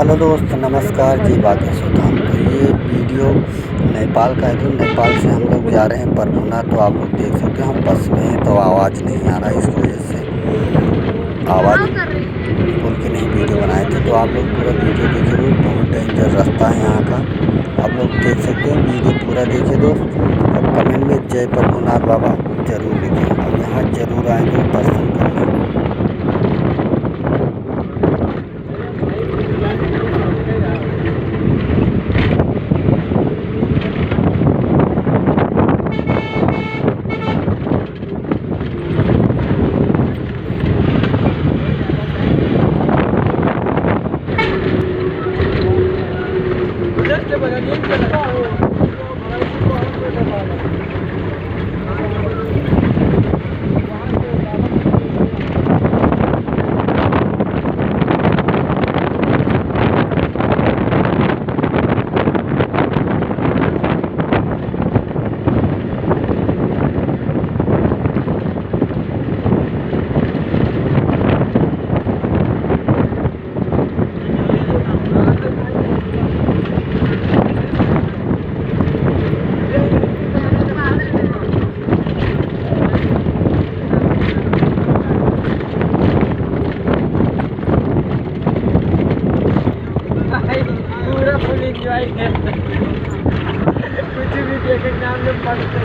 Hello दोस्त, नमस्कार जी। बाकी सुधाम तो ये वीडियो नेपाल का है। तो नेपाल से हम लोग जा रहे हैं परभुना। तो आप लोग देख सकते हो हम बस में हैं तो आवाज़ नहीं आ रहा है, इसकी वजह से आवाज़ बोल के नहीं वीडियो बनाए थे। तो आप लोग पूरा वीडियो देखिए, बहुत डेंजर रास्ता है यहाँ का। आप लोग देख सकते हो, वीडियो पूरा देखिए दोस्त। और कमेंट में जय परभुनाथ बाबा ज़रूर लिखें और यहाँ ज़रूर आएँ तो दर्शन करने। पूरा फुल एंजॉय है। कुछ भी देखे नाम में पढ़ते